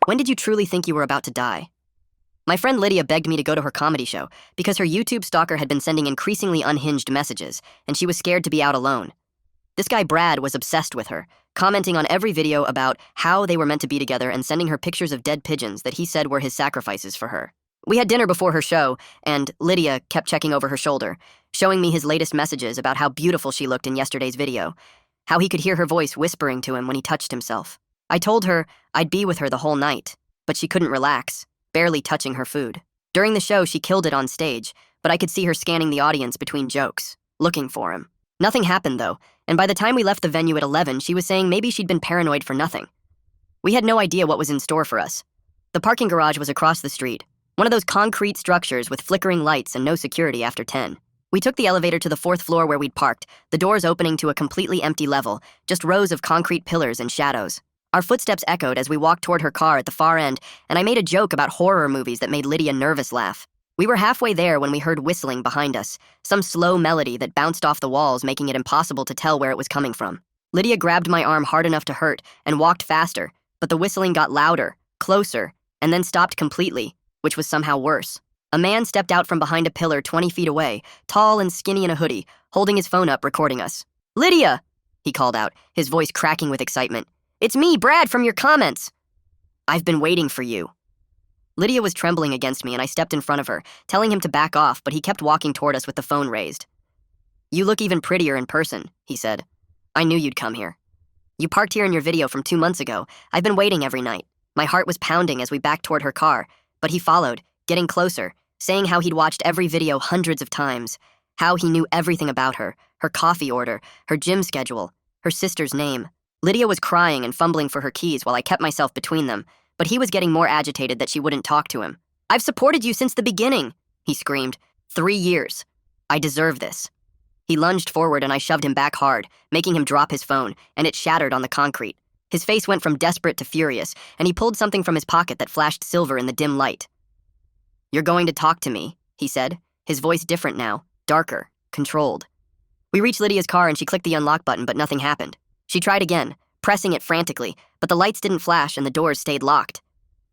When did you truly think you were about to die? My friend Lydia begged me to go to her comedy show because her YouTube stalker had been sending increasingly unhinged messages, and she was scared to be out alone. This guy Brad was obsessed with her, commenting on every video about how they were meant to be together and sending her pictures of dead pigeons that he said were his sacrifices for her. We had dinner before her show, and Lydia kept checking over her shoulder, showing me his latest messages about how beautiful she looked in yesterday's video, how he could hear her voice whispering to him when he touched himself. I told her I'd be with her the whole night, but she couldn't relax, barely touching her food. During the show, she killed it on stage, but I could see her scanning the audience between jokes, looking for him. Nothing happened, though, and by the time we left the venue at 11, she was saying maybe she'd been paranoid for nothing. We had no idea what was in store for us. The parking garage was across the street, one of those concrete structures with flickering lights and no security after 10. We took the elevator to the 4th floor where we'd parked, the doors opening to a completely empty level, just rows of concrete pillars and shadows. Our footsteps echoed as we walked toward her car at the far end, and I made a joke about horror movies that made Lydia nervous laugh. We were halfway there when we heard whistling behind us, some slow melody that bounced off the walls, making it impossible to tell where it was coming from. Lydia grabbed my arm hard enough to hurt and walked faster, but the whistling got louder, closer, and then stopped completely, which was somehow worse. A man stepped out from behind a pillar 20 feet away, tall and skinny in a hoodie, holding his phone up, recording us. "Lydia!" he called out, his voice cracking with excitement. "It's me, Brad, from your comments." "I've been waiting for you." Lydia was trembling against me, and I stepped in front of her, telling him to back off, but he kept walking toward us with the phone raised. "You look even prettier in person," he said. "I knew you'd come here. You parked here in your video from 2 months ago. I've been waiting every night." My heart was pounding as we backed toward her car, but he followed, getting closer, saying how he'd watched every video hundreds of times, how he knew everything about her coffee order, her gym schedule, her sister's name. Lydia was crying and fumbling for her keys while I kept myself between them, but he was getting more agitated that she wouldn't talk to him. "I've supported you since the beginning," he screamed. 3 years. I deserve this." He lunged forward and I shoved him back hard, making him drop his phone, and it shattered on the concrete. His face went from desperate to furious, and he pulled something from his pocket that flashed silver in the dim light. "You're going to talk to me," he said, his voice different now, darker, controlled. We reached Lydia's car and she clicked the unlock button, but nothing happened. She tried again, pressing it frantically, but the lights didn't flash and the doors stayed locked.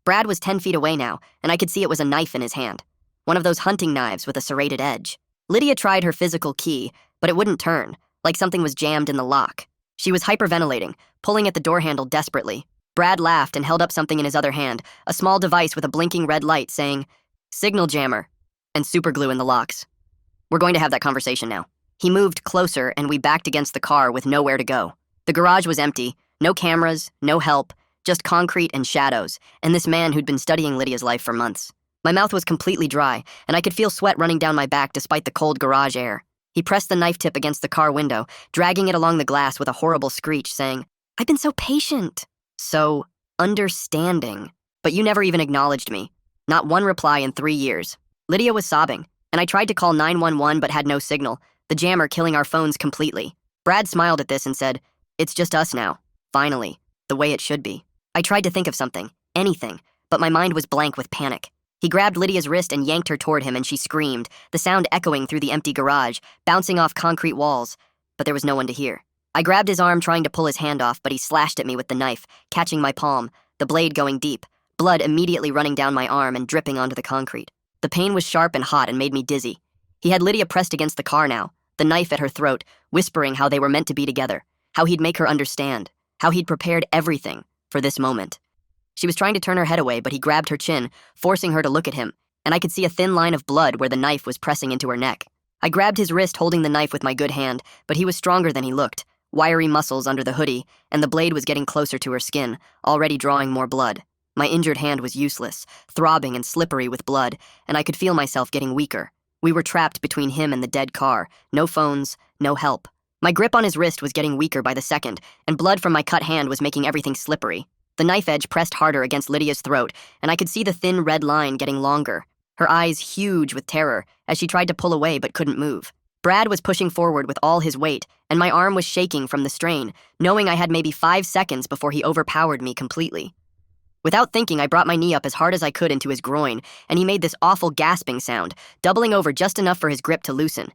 Brad was 10 feet away now, and I could see it was a knife in his hand, one of those hunting knives with a serrated edge. Lydia tried her physical key, but it wouldn't turn, like something was jammed in the lock. She was hyperventilating, pulling at the door handle desperately. Brad laughed and held up something in his other hand, a small device with a blinking red light saying, "Signal jammer," and superglue in the locks. "We're going to have that conversation now." He moved closer and we backed against the car with nowhere to go. The garage was empty, no cameras, no help, just concrete and shadows, and this man who'd been studying Lydia's life for months. My mouth was completely dry, and I could feel sweat running down my back despite the cold garage air. He pressed the knife tip against the car window, dragging it along the glass with a horrible screech, saying, "I've been so patient, so understanding, but you never even acknowledged me. Not one reply in 3 years." Lydia was sobbing, and I tried to call 911 but had no signal, the jammer killing our phones completely. Brad smiled at this and said, "It's just us now. Finally, the way it should be." I tried to think of something, anything, but my mind was blank with panic. He grabbed Lydia's wrist and yanked her toward him, and she screamed, the sound echoing through the empty garage, bouncing off concrete walls, but there was no one to hear. I grabbed his arm trying to pull his hand off, but he slashed at me with the knife, catching my palm, the blade going deep, blood immediately running down my arm and dripping onto the concrete. The pain was sharp and hot and made me dizzy. He had Lydia pressed against the car now, the knife at her throat, whispering how they were meant to be together, how he'd make her understand, how he'd prepared everything for this moment. She was trying to turn her head away, but he grabbed her chin, forcing her to look at him, and I could see a thin line of blood where the knife was pressing into her neck. I grabbed his wrist, holding the knife with my good hand, but he was stronger than he looked, wiry muscles under the hoodie, and the blade was getting closer to her skin, already drawing more blood. My injured hand was useless, throbbing and slippery with blood, and I could feel myself getting weaker. We were trapped between him and the dead car, no phones, no help. My grip on his wrist was getting weaker by the second, and blood from my cut hand was making everything slippery. The knife edge pressed harder against Lydia's throat, and I could see the thin red line getting longer, her eyes huge with terror as she tried to pull away but couldn't move. Brad was pushing forward with all his weight, and my arm was shaking from the strain, knowing I had maybe 5 seconds before he overpowered me completely. Without thinking, I brought my knee up as hard as I could into his groin, and he made this awful gasping sound, doubling over just enough for his grip to loosen.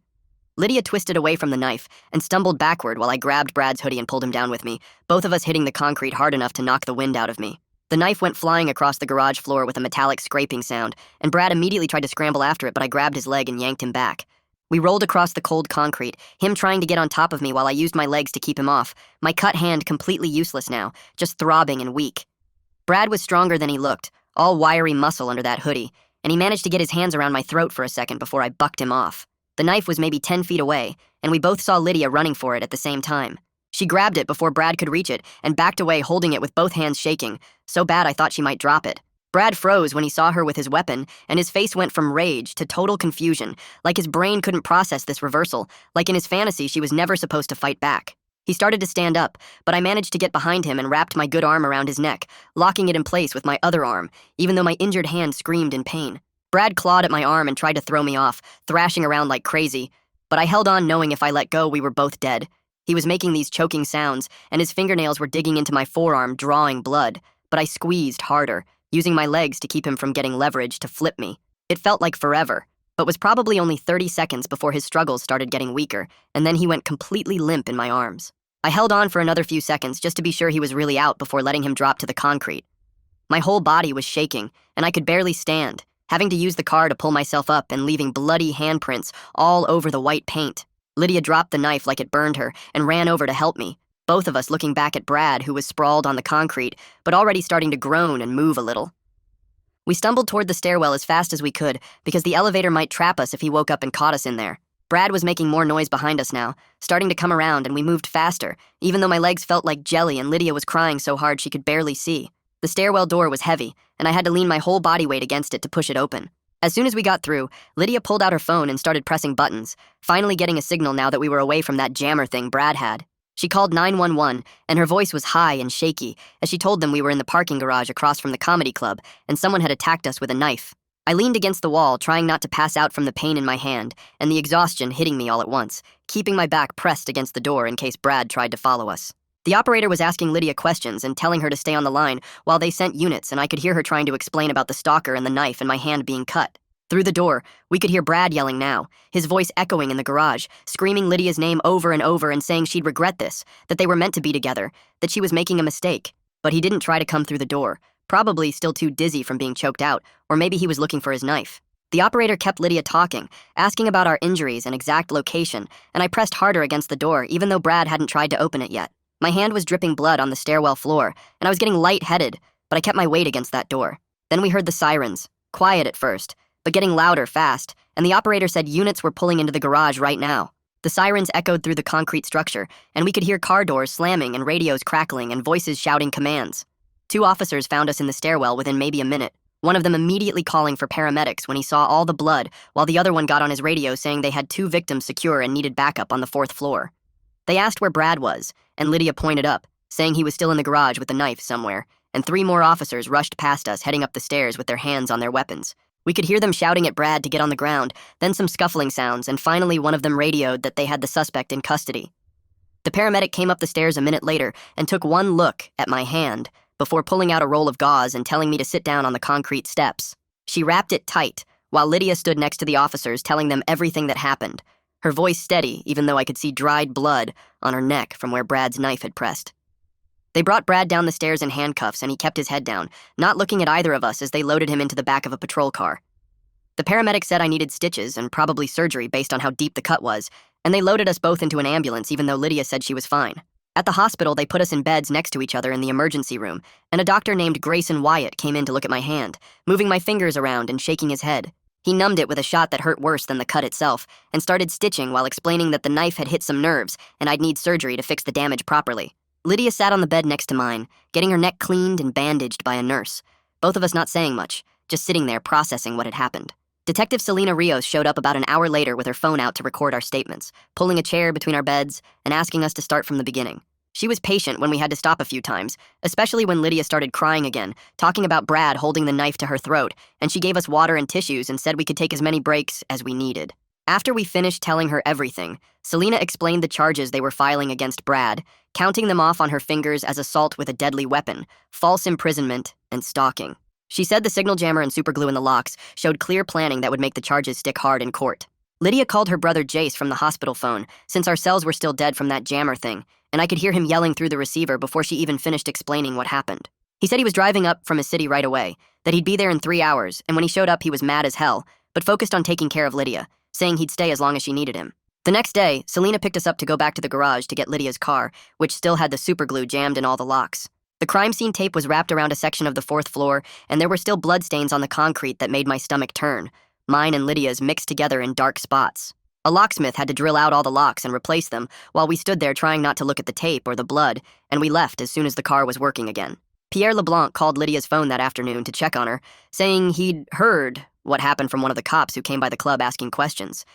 Lydia twisted away from the knife and stumbled backward while I grabbed Brad's hoodie and pulled him down with me, both of us hitting the concrete hard enough to knock the wind out of me. The knife went flying across the garage floor with a metallic scraping sound, and Brad immediately tried to scramble after it, but I grabbed his leg and yanked him back. We rolled across the cold concrete, him trying to get on top of me while I used my legs to keep him off, my cut hand completely useless now, just throbbing and weak. Brad was stronger than he looked, all wiry muscle under that hoodie, and he managed to get his hands around my throat for a second before I bucked him off. The knife was maybe 10 feet away, and we both saw Lydia running for it at the same time. She grabbed it before Brad could reach it and backed away holding it with both hands shaking, so bad I thought she might drop it. Brad froze when he saw her with his weapon, and his face went from rage to total confusion, like his brain couldn't process this reversal, like in his fantasy she was never supposed to fight back. He started to stand up, but I managed to get behind him and wrapped my good arm around his neck, locking it in place with my other arm, even though my injured hand screamed in pain. Brad clawed at my arm and tried to throw me off, thrashing around like crazy, but I held on knowing if I let go we were both dead. He was making these choking sounds, and his fingernails were digging into my forearm, drawing blood, but I squeezed harder, using my legs to keep him from getting leverage to flip me. It felt like forever, but was probably only 30 seconds before his struggles started getting weaker, and then he went completely limp in my arms. I held on for another few seconds just to be sure he was really out before letting him drop to the concrete. My whole body was shaking, and I could barely stand, having to use the car to pull myself up and leaving bloody handprints all over the white paint. Lydia dropped the knife like it burned her and ran over to help me, both of us looking back at Brad, who was sprawled on the concrete, but already starting to groan and move a little. We stumbled toward the stairwell as fast as we could, because the elevator might trap us if he woke up and caught us in there. Brad was making more noise behind us now, starting to come around, and we moved faster, even though my legs felt like jelly and Lydia was crying so hard she could barely see. The stairwell door was heavy, and I had to lean my whole body weight against it to push it open. As soon as we got through, Lydia pulled out her phone and started pressing buttons, finally getting a signal now that we were away from that jammer thing Brad had. She called 911, and her voice was high and shaky as she told them we were in the parking garage across from the comedy club, and someone had attacked us with a knife. I leaned against the wall, trying not to pass out from the pain in my hand and the exhaustion hitting me all at once, keeping my back pressed against the door in case Brad tried to follow us. The operator was asking Lydia questions and telling her to stay on the line while they sent units, and I could hear her trying to explain about the stalker and the knife and my hand being cut. Through the door, we could hear Brad yelling now, his voice echoing in the garage, screaming Lydia's name over and over and saying she'd regret this, that they were meant to be together, that she was making a mistake. But he didn't try to come through the door, probably still too dizzy from being choked out, or maybe he was looking for his knife. The operator kept Lydia talking, asking about our injuries and exact location, and I pressed harder against the door even though Brad hadn't tried to open it yet. My hand was dripping blood on the stairwell floor, and I was getting lightheaded, but I kept my weight against that door. Then we heard the sirens, quiet at first, but getting louder fast, and the operator said units were pulling into the garage right now. The sirens echoed through the concrete structure, and we could hear car doors slamming and radios crackling and voices shouting commands. 2 officers found us in the stairwell within maybe a minute, one of them immediately calling for paramedics when he saw all the blood, while the other one got on his radio saying they had 2 victims secure and needed backup on the 4th floor. They asked where Brad was, and Lydia pointed up, saying he was still in the garage with a knife somewhere, and 3 more officers rushed past us heading up the stairs with their hands on their weapons. We could hear them shouting at Brad to get on the ground, then some scuffling sounds, and finally one of them radioed that they had the suspect in custody. The paramedic came up the stairs a minute later and took one look at my hand before pulling out a roll of gauze and telling me to sit down on the concrete steps. She wrapped it tight, while Lydia stood next to the officers telling them everything that happened, her voice steady even though I could see dried blood on her neck from where Brad's knife had pressed. They brought Brad down the stairs in handcuffs, and he kept his head down, not looking at either of us as they loaded him into the back of a patrol car. The paramedic said I needed stitches and probably surgery based on how deep the cut was, and they loaded us both into an ambulance even though Lydia said she was fine. At the hospital, they put us in beds next to each other in the emergency room, and a doctor named Grayson Wyatt came in to look at my hand, moving my fingers around and shaking his head. He numbed it with a shot that hurt worse than the cut itself, and started stitching while explaining that the knife had hit some nerves and I'd need surgery to fix the damage properly. Lydia sat on the bed next to mine, getting her neck cleaned and bandaged by a nurse, both of us not saying much, just sitting there processing what had happened. Detective Selena Rios showed up about an hour later with her phone out to record our statements, pulling a chair between our beds and asking us to start from the beginning. She was patient when we had to stop a few times, especially when Lydia started crying again, talking about Brad holding the knife to her throat, and she gave us water and tissues and said we could take as many breaks as we needed. After we finished telling her everything, Selena explained the charges they were filing against Brad, counting them off on her fingers as assault with a deadly weapon, false imprisonment, and stalking. She said the signal jammer and superglue in the locks showed clear planning that would make the charges stick hard in court. Lydia called her brother Jace from the hospital phone, since our cells were still dead from that jammer thing, and I could hear him yelling through the receiver before she even finished explaining what happened. He said he was driving up from his city right away, that he'd be there in 3 hours, and when he showed up, he was mad as hell, but focused on taking care of Lydia, saying he'd stay as long as she needed him. The next day, Selena picked us up to go back to the garage to get Lydia's car, which still had the superglue jammed in all the locks. The crime scene tape was wrapped around a section of the 4th floor, and there were still bloodstains on the concrete that made my stomach turn. Mine and Lydia's mixed together in dark spots. A locksmith had to drill out all the locks and replace them, while we stood there trying not to look at the tape or the blood, and we left as soon as the car was working again. Pierre LeBlanc called Lydia's phone that afternoon to check on her, saying he'd heard what happened from one of the cops who came by the club asking questions.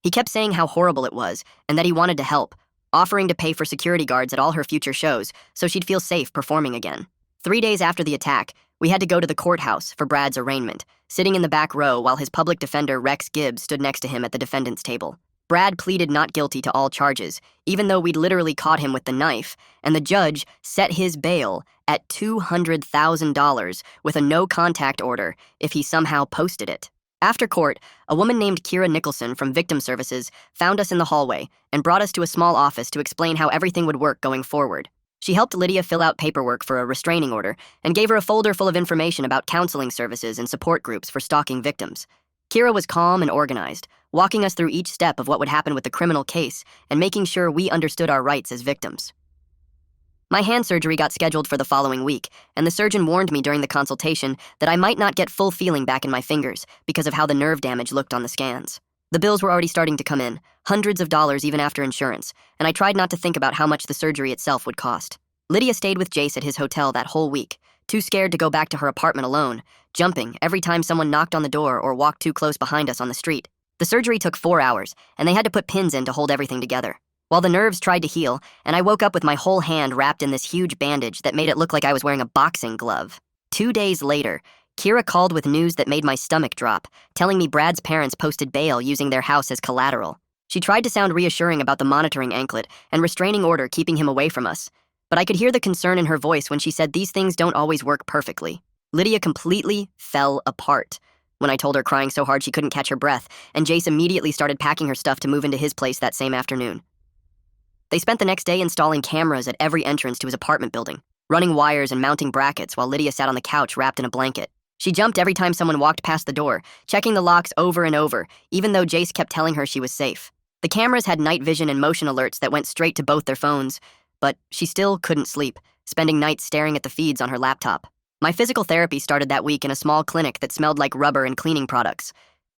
He kept saying how horrible it was, and that he wanted to help, offering to pay for security guards at all her future shows so she'd feel safe performing again. 3 days after the attack, we had to go to the courthouse for Brad's arraignment, sitting in the back row while his public defender Rex Gibbs stood next to him at the defendant's table. Brad pleaded not guilty to all charges, even though we'd literally caught him with the knife, and the judge set his bail at $200,000 with a no-contact order if he somehow posted it. After court, a woman named Kira Nicholson from Victim Services found us in the hallway and brought us to a small office to explain how everything would work going forward. She helped Lydia fill out paperwork for a restraining order and gave her a folder full of information about counseling services and support groups for stalking victims. Kira was calm and organized, walking us through each step of what would happen with the criminal case and making sure we understood our rights as victims. My hand surgery got scheduled for the following week, and the surgeon warned me during the consultation that I might not get full feeling back in my fingers because of how the nerve damage looked on the scans. The bills were already starting to come in, hundreds of dollars even after insurance, and I tried not to think about how much the surgery itself would cost. Lydia stayed with Jace at his hotel that whole week, too scared to go back to her apartment alone, jumping every time someone knocked on the door or walked too close behind us on the street. The surgery took 4 hours, and they had to put pins in to hold everything together. While the nerves tried to heal, and I woke up with my whole hand wrapped in this huge bandage that made it look like I was wearing a boxing glove. 2 days later, Kira called with news that made my stomach drop, telling me Brad's parents posted bail using their house as collateral. She tried to sound reassuring about the monitoring anklet and restraining order keeping him away from us, but I could hear the concern in her voice when she said these things don't always work perfectly. Lydia completely fell apart when I told her, crying so hard she couldn't catch her breath, and Jace immediately started packing her stuff to move into his place that same afternoon. They spent the next day installing cameras at every entrance to his apartment building, running wires and mounting brackets while Lydia sat on the couch wrapped in a blanket. She jumped every time someone walked past the door, checking the locks over and over, even though Jace kept telling her she was safe. The cameras had night vision and motion alerts that went straight to both their phones, but she still couldn't sleep, spending nights staring at the feeds on her laptop. My physical therapy started that week in a small clinic that smelled like rubber and cleaning products.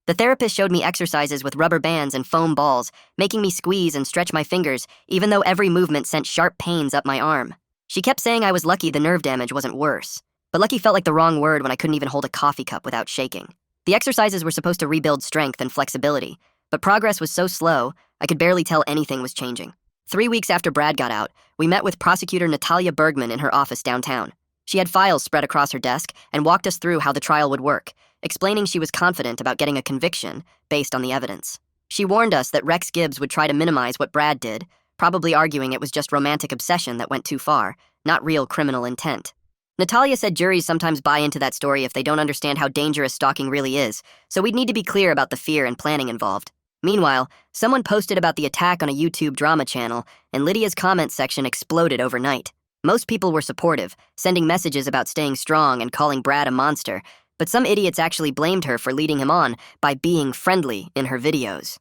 The therapist showed me exercises with rubber bands and foam balls, making me squeeze and stretch my fingers, even though every movement sent sharp pains up my arm. She kept saying I was lucky the nerve damage wasn't worse, but lucky felt like the wrong word when I couldn't even hold a coffee cup without shaking. The exercises were supposed to rebuild strength and flexibility, but progress was so slow, I could barely tell anything was changing. 3 weeks after Brad got out, we met with prosecutor Natalia Bergman in her office downtown. She had files spread across her desk and walked us through how the trial would work, explaining she was confident about getting a conviction based on the evidence. She warned us that Rex Gibbs would try to minimize what Brad did, probably arguing it was just romantic obsession that went too far, not real criminal intent. Natalia said juries sometimes buy into that story if they don't understand how dangerous stalking really is, so we'd need to be clear about the fear and planning involved. Meanwhile, someone posted about the attack on a YouTube drama channel, and Lydia's comment section exploded overnight. Most people were supportive, sending messages about staying strong and calling Brad a monster, but some idiots actually blamed her for leading him on by being friendly in her videos.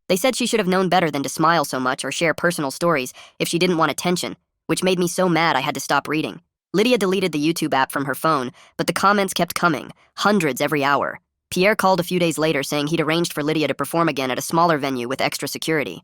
They said she should have known better than to smile so much or share personal stories if she didn't want attention, which made me so mad I had to stop reading. Lydia deleted the YouTube app from her phone, but the comments kept coming, hundreds every hour. Pierre called a few days later saying he'd arranged for Lydia to perform again at a smaller venue with extra security.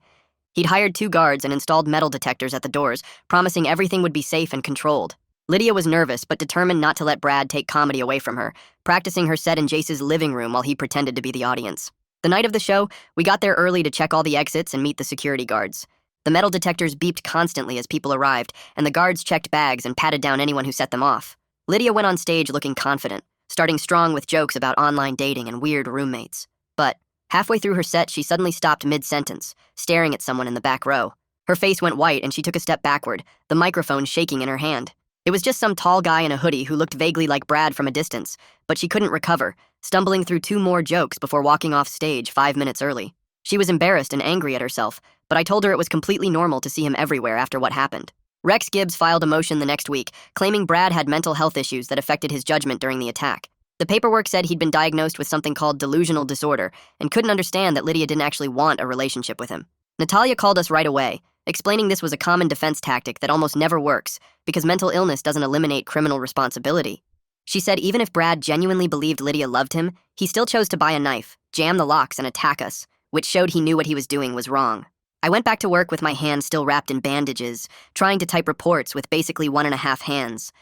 He'd hired 2 guards and installed metal detectors at the doors, promising everything would be safe and controlled. Lydia was nervous, but determined not to let Brad take comedy away from her, practicing her set in Jace's living room while he pretended to be the audience. The night of the show, we got there early to check all the exits and meet the security guards. The metal detectors beeped constantly as people arrived, and the guards checked bags and patted down anyone who set them off. Lydia went on stage looking confident, starting strong with jokes about online dating and weird roommates. But halfway through her set, she suddenly stopped mid-sentence, staring at someone in the back row. Her face went white and she took a step backward, the microphone shaking in her hand. It was just some tall guy in a hoodie who looked vaguely like Brad from a distance, but she couldn't recover, stumbling through 2 more jokes before walking off stage 5 minutes early. She was embarrassed and angry at herself, but I told her it was completely normal to see him everywhere after what happened. Rex Gibbs filed a motion the next week, claiming Brad had mental health issues that affected his judgment during the attack. The paperwork said he'd been diagnosed with something called delusional disorder and couldn't understand that Lydia didn't actually want a relationship with him. Natalia called us right away, explaining this was a common defense tactic that almost never works because mental illness doesn't eliminate criminal responsibility. She said even if Brad genuinely believed Lydia loved him, he still chose to buy a knife, jam the locks, and attack us, which showed he knew what he was doing was wrong. I went back to work with my hand still wrapped in bandages, trying to type reports with basically 1.5 hands.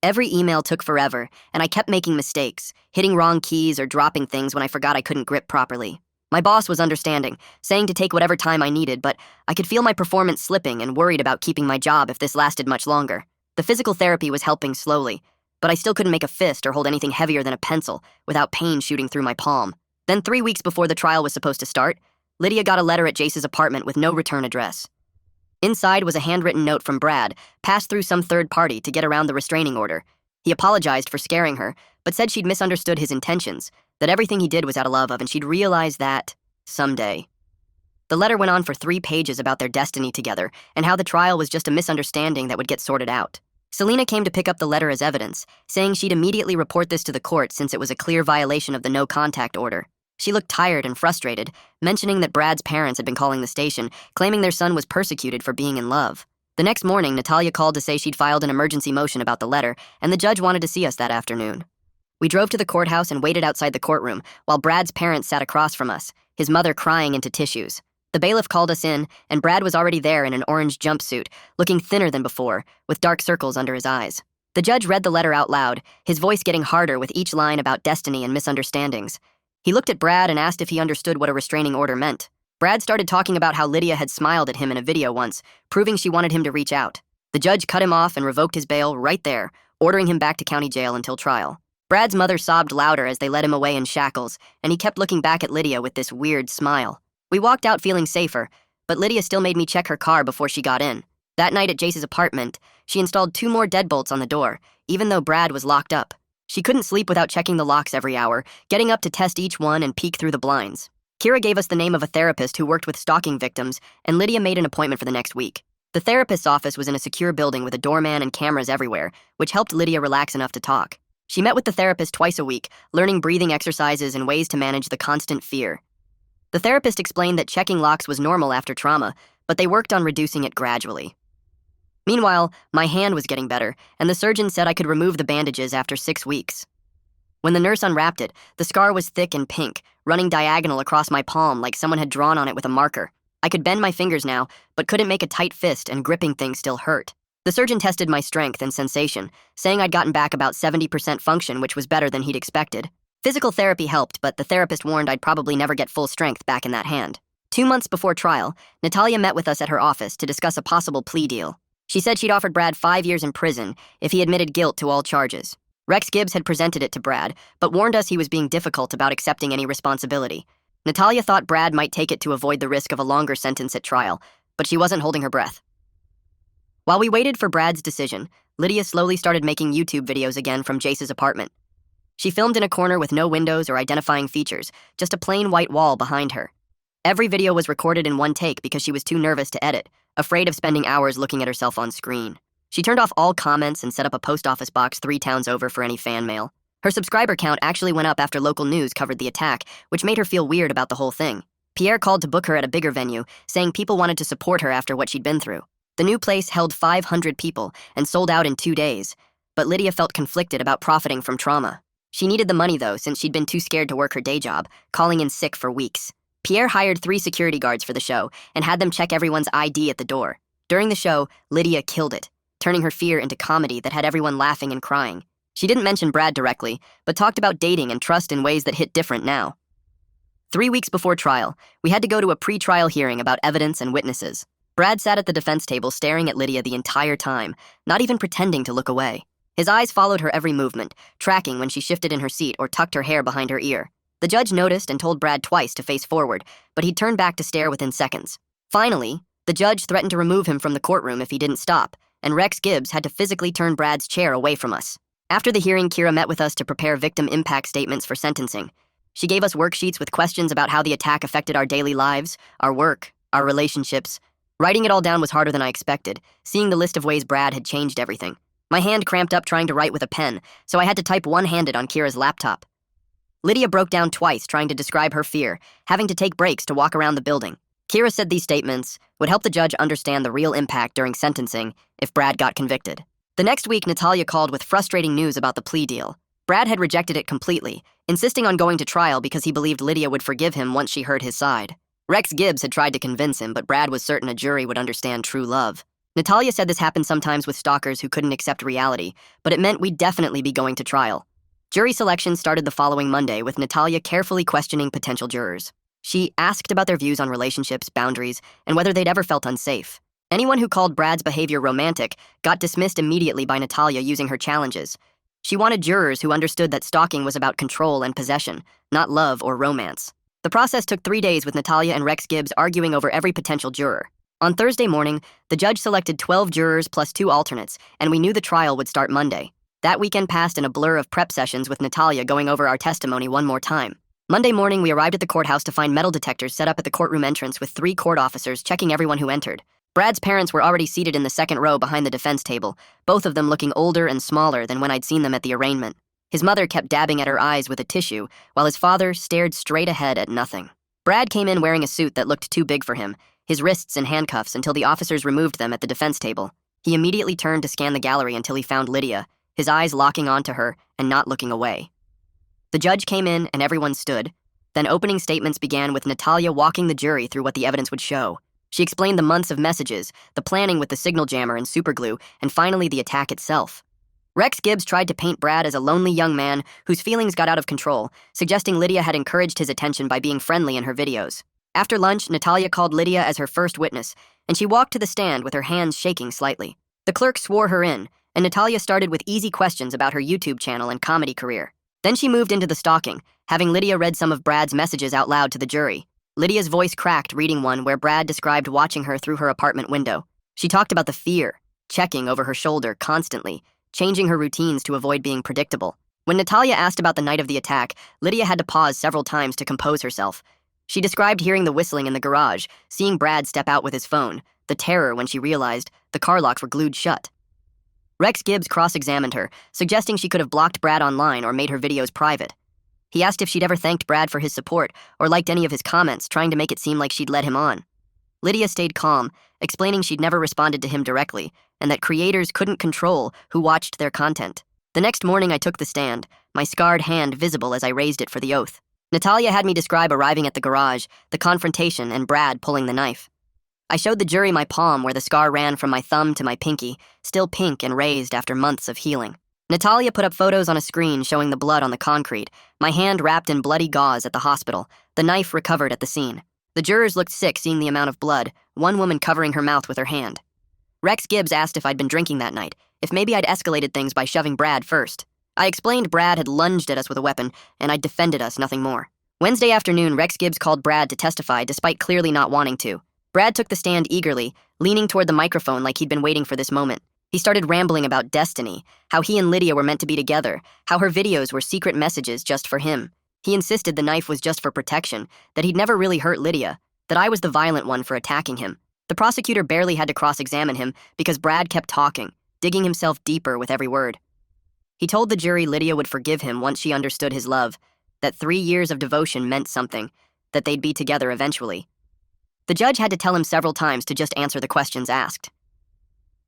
Every email took forever, and I kept making mistakes, hitting wrong keys or dropping things when I forgot I couldn't grip properly. My boss was understanding, saying to take whatever time I needed, but I could feel my performance slipping and worried about keeping my job if this lasted much longer. The physical therapy was helping slowly, but I still couldn't make a fist or hold anything heavier than a pencil without pain shooting through my palm. Then 3 weeks before the trial was supposed to start, Lydia got a letter at Jace's apartment with no return address. Inside was a handwritten note from Brad, passed through some third party to get around the restraining order. He apologized for scaring her, but said she'd misunderstood his intentions, that everything he did was out of love and she'd realize that someday. The letter went on for 3 pages about their destiny together and how the trial was just a misunderstanding that would get sorted out. Selena came to pick up the letter as evidence, saying she'd immediately report this to the court since it was a clear violation of the no-contact order. She looked tired and frustrated, mentioning that Brad's parents had been calling the station, claiming their son was persecuted for being in love. The next morning, Natalia called to say she'd filed an emergency motion about the letter, and the judge wanted to see us that afternoon. We drove to the courthouse and waited outside the courtroom, while Brad's parents sat across from us, his mother crying into tissues. The bailiff called us in, and Brad was already there in an orange jumpsuit, looking thinner than before, with dark circles under his eyes. The judge read the letter out loud, his voice getting harder with each line about destiny and misunderstandings. He looked at Brad and asked if he understood what a restraining order meant. Brad started talking about how Lydia had smiled at him in a video once, proving she wanted him to reach out. The judge cut him off and revoked his bail right there, ordering him back to county jail until trial. Brad's mother sobbed louder as they led him away in shackles, and he kept looking back at Lydia with this weird smile. We walked out feeling safer, but Lydia still made me check her car before she got in. That night at Jace's apartment, she installed 2 more deadbolts on the door, even though Brad was locked up. She couldn't sleep without checking the locks every hour, getting up to test each one and peek through the blinds. Kira gave us the name of a therapist who worked with stalking victims, and Lydia made an appointment for the next week. The therapist's office was in a secure building with a doorman and cameras everywhere, which helped Lydia relax enough to talk. She met with the therapist twice a week, learning breathing exercises and ways to manage the constant fear. The therapist explained that checking locks was normal after trauma, but they worked on reducing it gradually. Meanwhile, my hand was getting better, and the surgeon said I could remove the bandages after 6 weeks. When the nurse unwrapped it, the scar was thick and pink, running diagonal across my palm like someone had drawn on it with a marker. I could bend my fingers now, but couldn't make a tight fist, and gripping things still hurt. The surgeon tested my strength and sensation, saying I'd gotten back about 70% function, which was better than he'd expected. Physical therapy helped, but the therapist warned I'd probably never get full strength back in that hand. 2 months before trial, Natalia met with us at her office to discuss a possible plea deal. She said she'd offered Brad 5 years in prison if he admitted guilt to all charges. Rex Gibbs had presented it to Brad, but warned us he was being difficult about accepting any responsibility. Natalia thought Brad might take it to avoid the risk of a longer sentence at trial, but she wasn't holding her breath. While we waited for Brad's decision, Lydia slowly started making YouTube videos again from Jace's apartment. She filmed in a corner with no windows or identifying features, just a plain white wall behind her. Every video was recorded in one take because she was too nervous to edit, afraid of spending hours looking at herself on screen. She turned off all comments and set up a post office box 3 towns over for any fan mail. Her subscriber count actually went up after local news covered the attack, which made her feel weird about the whole thing. Pierre called to book her at a bigger venue, saying people wanted to support her after what she'd been through. The new place held 500 people and sold out in 2 days, but Lydia felt conflicted about profiting from trauma. She needed the money, though, since she'd been too scared to work her day job, calling in sick for weeks. Pierre hired 3 security guards for the show and had them check everyone's ID at the door. During the show, Lydia killed it, turning her fear into comedy that had everyone laughing and crying. She didn't mention Brad directly, but talked about dating and trust in ways that hit different now. 3 weeks before trial, we had to go to a pre-trial hearing about evidence and witnesses. Brad sat at the defense table staring at Lydia the entire time, not even pretending to look away. His eyes followed her every movement, tracking when she shifted in her seat or tucked her hair behind her ear. The judge noticed and told Brad twice to face forward, but he'd turn back to stare within seconds. Finally, the judge threatened to remove him from the courtroom if he didn't stop, and Rex Gibbs had to physically turn Brad's chair away from us. After the hearing, Kira met with us to prepare victim impact statements for sentencing. She gave us worksheets with questions about how the attack affected our daily lives, our work, our relationships, Writing it all down was harder than I expected, seeing the list of ways Brad had changed everything. My hand cramped up trying to write with a pen, so I had to type one-handed on Kira's laptop. Lydia broke down twice trying to describe her fear, having to take breaks to walk around the building. Kira said these statements would help the judge understand the real impact during sentencing if Brad got convicted. The next week, Natalia called with frustrating news about the plea deal. Brad had rejected it completely, insisting on going to trial because he believed Lydia would forgive him once she heard his side. Rex Gibbs had tried to convince him, but Brad was certain a jury would understand true love. Natalia said this happened sometimes with stalkers who couldn't accept reality, but it meant we'd definitely be going to trial. Jury selection started the following Monday, with Natalia carefully questioning potential jurors. She asked about their views on relationships, boundaries, and whether they'd ever felt unsafe. Anyone who called Brad's behavior romantic got dismissed immediately by Natalia using her challenges. She wanted jurors who understood that stalking was about control and possession, not love or romance. The process took 3 days, with Natalia and Rex Gibbs arguing over every potential juror. On Thursday morning, the judge selected 12 jurors plus 2 alternates, and we knew the trial would start Monday. That weekend passed in a blur of prep sessions, with Natalia going over our testimony one more time. Monday morning, we arrived at the courthouse to find metal detectors set up at the courtroom entrance with 3 court officers checking everyone who entered. Brad's parents were already seated in the second row behind the defense table, both of them looking older and smaller than when I'd seen them at the arraignment. His mother kept dabbing at her eyes with a tissue, while his father stared straight ahead at nothing. Brad came in wearing a suit that looked too big for him, his wrists in handcuffs until the officers removed them at the defense table. He immediately turned to scan the gallery until he found Lydia, his eyes locking onto her and not looking away. The judge came in and everyone stood. Then opening statements began, with Natalia walking the jury through what the evidence would show. She explained the months of messages, the planning with the signal jammer and superglue, and finally the attack itself. Rex Gibbs tried to paint Brad as a lonely young man whose feelings got out of control, suggesting Lydia had encouraged his attention by being friendly in her videos. After lunch, Natalia called Lydia as her first witness, and she walked to the stand with her hands shaking slightly. The clerk swore her in, and Natalia started with easy questions about her YouTube channel and comedy career. Then she moved into the stalking, having Lydia read some of Brad's messages out loud to the jury. Lydia's voice cracked reading one where Brad described watching her through her apartment window. She talked about the fear, checking over her shoulder constantly, changing her routines to avoid being predictable. When Natalia asked about the night of the attack, Lydia had to pause several times to compose herself. She described hearing the whistling in the garage, seeing Brad step out with his phone, the terror when she realized the car locks were glued shut. Rex Gibbs cross-examined her, suggesting she could have blocked Brad online or made her videos private. He asked if she'd ever thanked Brad for his support or liked any of his comments, trying to make it seem like she'd led him on. Lydia stayed calm, explaining she'd never responded to him directly, and that creators couldn't control who watched their content. The next morning, I took the stand, my scarred hand visible as I raised it for the oath. Natalia had me describe arriving at the garage, the confrontation, and Brad pulling the knife. I showed the jury my palm where the scar ran from my thumb to my pinky, still pink and raised after months of healing. Natalia put up photos on a screen showing the blood on the concrete, my hand wrapped in bloody gauze at the hospital, the knife recovered at the scene. The jurors looked sick seeing the amount of blood, one woman covering her mouth with her hand. Rex Gibbs asked if I'd been drinking that night, if maybe I'd escalated things by shoving Brad first. I explained Brad had lunged at us with a weapon, and I'd defended us, nothing more. Wednesday afternoon, Rex Gibbs called Brad to testify despite clearly not wanting to. Brad took the stand eagerly, leaning toward the microphone like he'd been waiting for this moment. He started rambling about destiny, how he and Lydia were meant to be together, how her videos were secret messages just for him. He insisted the knife was just for protection, that he'd never really hurt Lydia, that I was the violent one for attacking him. The prosecutor barely had to cross-examine him because Brad kept talking, digging himself deeper with every word. He told the jury Lydia would forgive him once she understood his love, that 3 years of devotion meant something, that they'd be together eventually. The judge had to tell him several times to just answer the questions asked.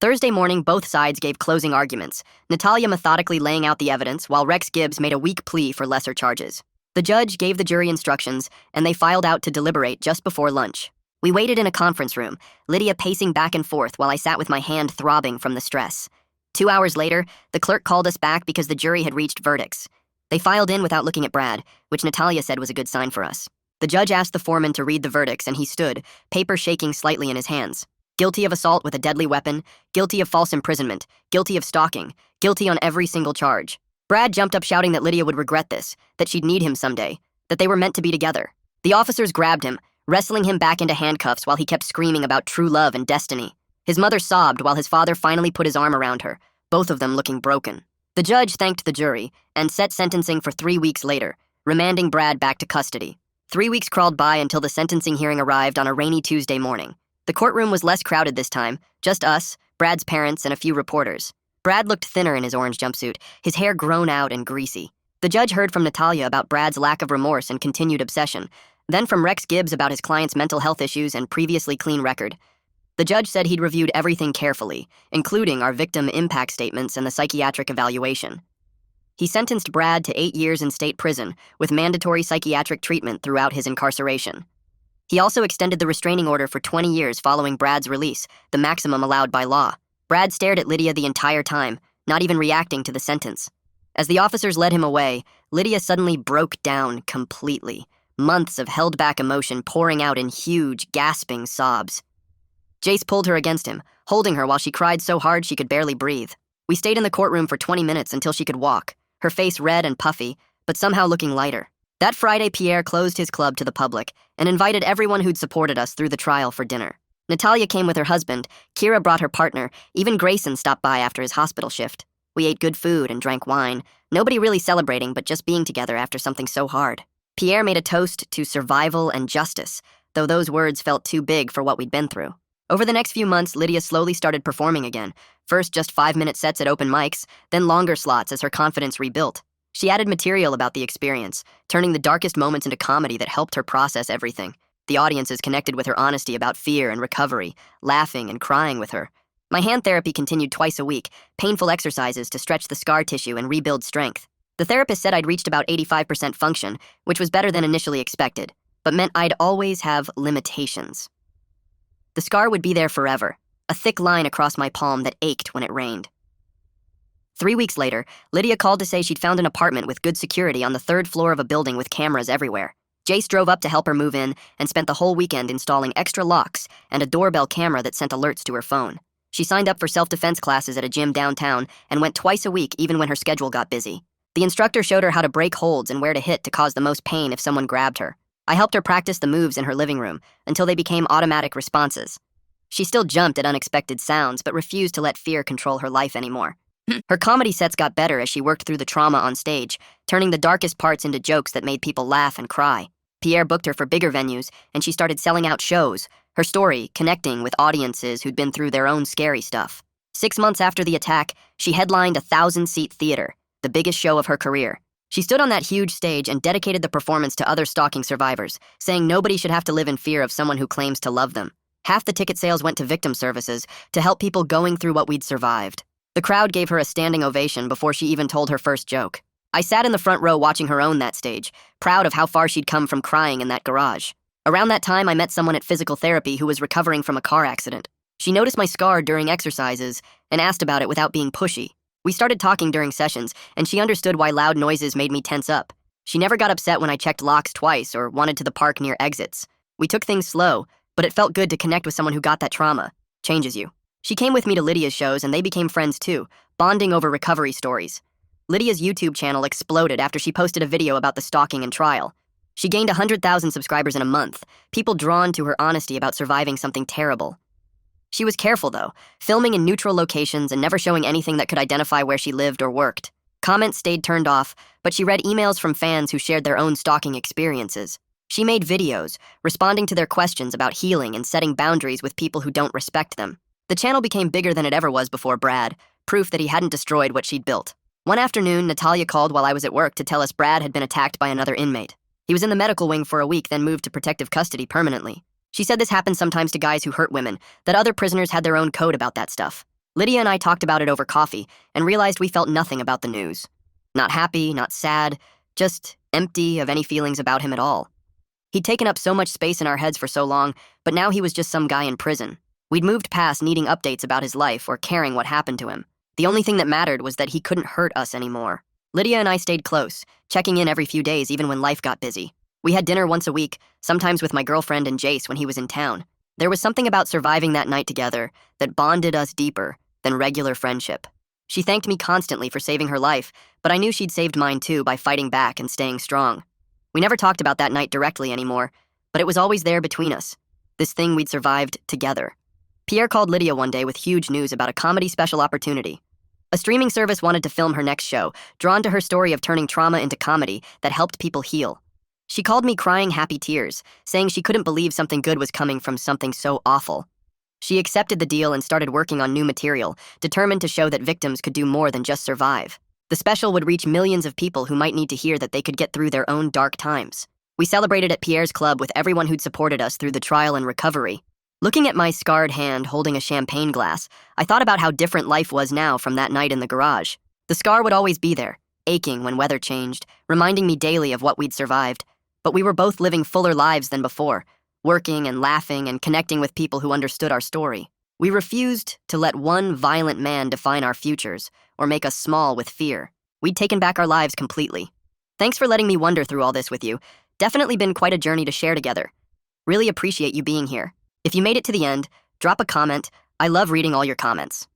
Thursday morning, both sides gave closing arguments, Natalia methodically laying out the evidence while Rex Gibbs made a weak plea for lesser charges. The judge gave the jury instructions, and they filed out to deliberate just before lunch. We waited in a conference room, Lydia pacing back and forth while I sat with my hand throbbing from the stress. 2 hours later, the clerk called us back because the jury had reached verdicts. They filed in without looking at Brad, which Natalia said was a good sign for us. The judge asked the foreman to read the verdicts, and he stood, paper shaking slightly in his hands. Guilty of assault with a deadly weapon, guilty of false imprisonment, guilty of stalking, guilty on every single charge. Brad jumped up shouting that Lydia would regret this, that she'd need him someday, that they were meant to be together. The officers grabbed him, wrestling him back into handcuffs while he kept screaming about true love and destiny. His mother sobbed while his father finally put his arm around her, both of them looking broken. The judge thanked the jury and set sentencing for 3 weeks later, remanding Brad back to custody. 3 weeks crawled by until the sentencing hearing arrived on a rainy Tuesday morning. The courtroom was less crowded this time, just us, Brad's parents, and a few reporters. Brad looked thinner in his orange jumpsuit, his hair grown out and greasy. The judge heard from Natalia about Brad's lack of remorse and continued obsession, then from Rex Gibbs about his client's mental health issues and previously clean record. The judge said he'd reviewed everything carefully, including our victim impact statements and the psychiatric evaluation. He sentenced Brad to 8 years in state prison with mandatory psychiatric treatment throughout his incarceration. He also extended the restraining order for 20 years following Brad's release, the maximum allowed by law. Brad stared at Lydia the entire time, not even reacting to the sentence. As the officers led him away, Lydia suddenly broke down completely, months of held-back emotion pouring out in huge, gasping sobs. Jace pulled her against him, holding her while she cried so hard she could barely breathe. We stayed in the courtroom for 20 minutes until she could walk, her face red and puffy, but somehow looking lighter. That Friday, Pierre closed his club to the public and invited everyone who'd supported us through the trial for dinner. Natalia came with her husband, Kira brought her partner, even Grayson stopped by after his hospital shift. We ate good food and drank wine, nobody really celebrating but just being together after something so hard. Pierre made a toast to survival and justice, though those words felt too big for what we'd been through. Over the next few months, Lydia slowly started performing again, first just 5-minute sets at open mics, then longer slots as her confidence rebuilt. She added material about the experience, turning the darkest moments into comedy that helped her process everything. The audiences connected with her honesty about fear and recovery, laughing and crying with her. My hand therapy continued twice a week, painful exercises to stretch the scar tissue and rebuild strength. The therapist said I'd reached about 85% function, which was better than initially expected, but meant I'd always have limitations. The scar would be there forever, a thick line across my palm that ached when it rained. 3 weeks later, Lydia called to say she'd found an apartment with good security on the 3rd floor of a building with cameras everywhere. Jace drove up to help her move in and spent the whole weekend installing extra locks and a doorbell camera that sent alerts to her phone. She signed up for self-defense classes at a gym downtown and went twice a week even when her schedule got busy. The instructor showed her how to break holds and where to hit to cause the most pain if someone grabbed her. I helped her practice the moves in her living room until they became automatic responses. She still jumped at unexpected sounds but refused to let fear control her life anymore. Her comedy sets got better as she worked through the trauma on stage, turning the darkest parts into jokes that made people laugh and cry. Pierre booked her for bigger venues, and she started selling out shows, her story connecting with audiences who'd been through their own scary stuff. 6 months after the attack, she headlined a 1,000-seat theater, the biggest show of her career. She stood on that huge stage and dedicated the performance to other stalking survivors, saying nobody should have to live in fear of someone who claims to love them. Half the ticket sales went to victim services to help people going through what we'd survived. The crowd gave her a standing ovation before she even told her first joke. I sat in the front row watching her own that stage, proud of how far she'd come from crying in that garage. Around that time, I met someone at physical therapy who was recovering from a car accident. She noticed my scar during exercises and asked about it without being pushy. We started talking during sessions, and she understood why loud noises made me tense up. She never got upset when I checked locks twice or wanted to the park near exits. We took things slow, but it felt good to connect with someone who got that trauma. Changes you. She came with me to Lydia's shows, and they became friends too, bonding over recovery stories. Lydia's YouTube channel exploded after she posted a video about the stalking and trial. She gained 100,000 subscribers in a month, people drawn to her honesty about surviving something terrible. She was careful, though, filming in neutral locations and never showing anything that could identify where she lived or worked. Comments stayed turned off, but she read emails from fans who shared their own stalking experiences. She made videos, responding to their questions about healing and setting boundaries with people who don't respect them. The channel became bigger than it ever was before Brad, proof that he hadn't destroyed what she'd built. One afternoon, Natalia called while I was at work to tell us Brad had been attacked by another inmate. He was in the medical wing for a week, then moved to protective custody permanently. She said this happens sometimes to guys who hurt women, that other prisoners had their own code about that stuff. Lydia and I talked about it over coffee and realized we felt nothing about the news. Not happy, not sad, just empty of any feelings about him at all. He'd taken up so much space in our heads for so long, but now he was just some guy in prison. We'd moved past needing updates about his life or caring what happened to him. The only thing that mattered was that he couldn't hurt us anymore. Lydia and I stayed close, checking in every few days even when life got busy. We had dinner once a week, sometimes with my girlfriend and Jace when he was in town. There was something about surviving that night together that bonded us deeper than regular friendship. She thanked me constantly for saving her life, but I knew she'd saved mine too by fighting back and staying strong. We never talked about that night directly anymore, but it was always there between us, this thing we'd survived together. Pierre called Lydia one day with huge news about a comedy special opportunity. A streaming service wanted to film her next show, drawn to her story of turning trauma into comedy that helped people heal. She called me crying happy tears, saying she couldn't believe something good was coming from something so awful. She accepted the deal and started working on new material, determined to show that victims could do more than just survive. The special would reach millions of people who might need to hear that they could get through their own dark times. We celebrated at Pierre's club with everyone who'd supported us through the trial and recovery. Looking at my scarred hand holding a champagne glass, I thought about how different life was now from that night in the garage. The scar would always be there, aching when weather changed, reminding me daily of what we'd survived. But we were both living fuller lives than before, working and laughing and connecting with people who understood our story. We refused to let one violent man define our futures or make us small with fear. We'd taken back our lives completely. Thanks for letting me wonder through all this with you. Definitely been quite a journey to share together. Really appreciate you being here. If you made it to the end, drop a comment. I love reading all your comments.